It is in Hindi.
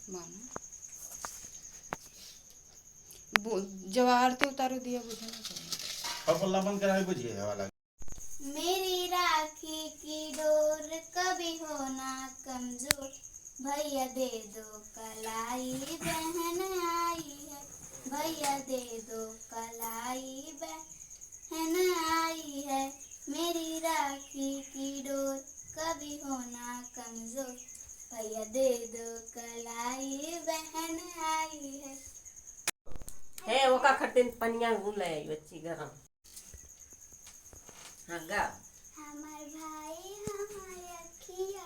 मानो जवाहर तो उतारो दिया बुझे ना चाहिए। अब पल्ला बंद करा बुझिए वाला। मेरी राखी की डोर कभी होना कमजोर, भैया दे दो कलाई बहन आई है, भैया दे दो कलाई बहन आई है। मेरी राखी की डोर कभी होना कमजोर, भैया दे दो कलाई बहन आई है। वो का खटिन पनिया गुले बच्ची गरम। हाँ गा। हमार भाई हमारे अखिया